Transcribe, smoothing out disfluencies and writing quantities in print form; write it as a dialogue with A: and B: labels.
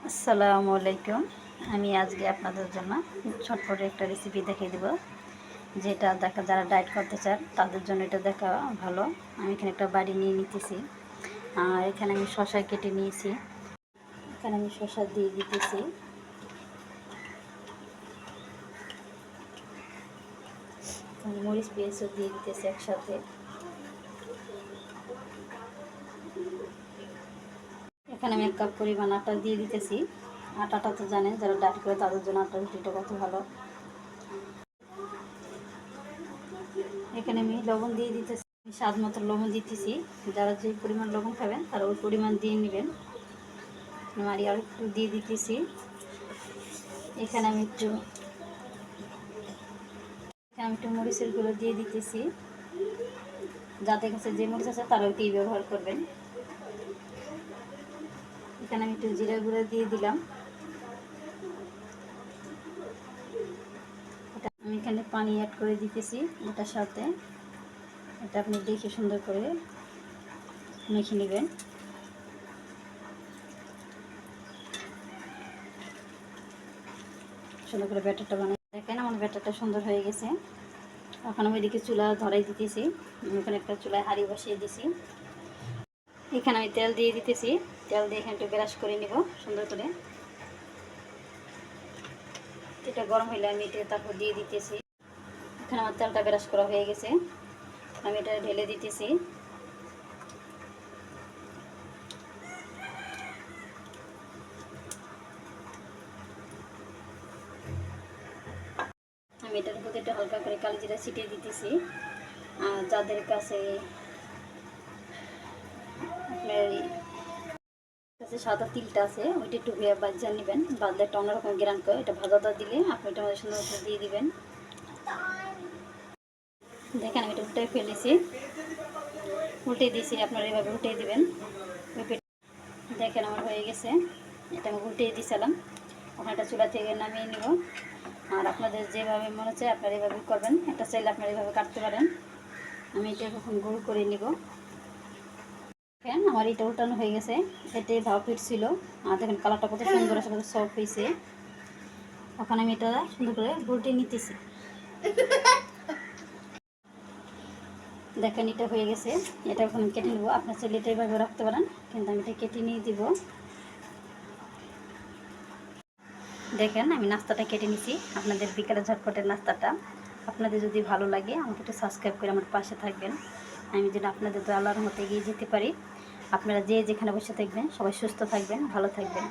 A: আসসালামু আলাইকুম। আমি আজকে আপনাদের জন্য ঝটপট একটা রেসিপি দেখিয়ে দেব, যেটা যারা ডায়েট করতে চান তাদের জন্য এটা দেখা ভালো। আমি এখানে একটা বাড়ি নিয়ে নিতেছি, আর এখানে আমি শসা কেটে নিয়েছি। এখানে আমি শসা দিয়ে দিতেছি, মরিচ পেঁয়াজও দিয়ে দিতেছি একসাথে। এখানে আমি 1 কাপ পরিমাণ আটা দিয়ে দিতেছি। আটাটা তো জানেন, যারা ডায়েট করে তাদের জন্য আটা রুটিটা কত ভালো। এখানে আমি লবণ দিয়ে দিতেছি, স্বাদ মতো লবণ দিতেছি। যারা যে পরিমাণ লবণ খাবেন তারা ওই পরিমাণ দিয়ে নেবেন। আর একটু দিয়ে দিতেছি। এখানে আমি একটু মরিচের গুঁড়ো দিয়ে দিতেছি। যাদের কাছে যে মরিচ আছে তারা ওইটাই ব্যবহার করবেন। এখানে আমি একটু জিরা গুঁড়ো দিয়ে দিলাম। আমি এখানে পানি অ্যাড করে দিতেছি এটার সাথে। এটা আপনি দেখে সুন্দর করে মেখে নেবেন। সুন্দর করে ব্যাটারটা বানিয়ে দেখেন, আমার ব্যাটারটা সুন্দর হয়ে গেছে। এখন আমি এদিকে চুলা ধরাই দিতেছি। এখানে একটা চুলায় হাঁড়ি বসিয়ে দিছি। এখানে আমি তেল দিয়ে দিতেছি। তেল দিয়ে এখানে একটু ব্রাশ করে নিব সুন্দর করে। এটা গরম হইলে আমি এটা তারপর দিয়ে দিতেছি। এখানে আমার তেলটা ব্রাশ করা হয়ে গেছে, আমি এটা ঢেলে দিতেছি। আমি এটার উপর একটু হালকা করে কালো জিরা ছিটিয়ে দিতেছি। আর যাদের কাছে আপনার কাছে সাদা তিলটা আছে ওইটা একটু বাজিয়ে নেবেন, বাদলে একটা অন্যরকম গ্রান করে। এটা ভাজাটা দিলে আপনি এটা আমাদের সুন্দর করে দিয়ে দিবেন। দেখেন আমি এটা উল্টে ফেলেছি, উল্টে দিয়েছি। আপনারা এভাবে উল্টে দিবেন। দেখেন আমার হয়ে গেছে। এটা আমি উল্টে দিয়েছিলাম। এখন এটা চুলা থেকে নামিয়ে নিব। আর আপনাদের যেভাবে মনে চায় আপনারা এভাবে করবেন। একটা চাইলে আপনারা এভাবে কাটতে পারেন। আমি এটা এখন গোল করে নিব। দেখেন আমার এটা উল্টানো হয়ে গেছে। এটাই ভাব ফিরছিল। আর দেখেন কালারটা কত সুন্দর আসলে সফট হয়েছে। এখন আমি এটা সুন্দর করে উল্টে নিতেছি। দেখেন এটা হয়ে গেছে। এটা এখন কেটে নেবো। আপনার চাইলে এটা এভাবে রাখতে পারেন, কিন্তু আমি এটা কেটে নিয়ে দিব। দেখেন আমি নাস্তাটা কেটে নিছি, আপনাদের বিকালে ঝটপটের নাস্তাটা। আপনাদের যদি ভালো লাগে আমাকে একটু সাবস্ক্রাইব করে আমার পাশে থাকবেন, আমি যেন আপনাদের তো আল্লাহর মতো এগিয়ে যেতে পারি। আপনারা যে যেখানে বসে থাকবেন সবাই সুস্থ থাকবেন, ভালো থাকবেন।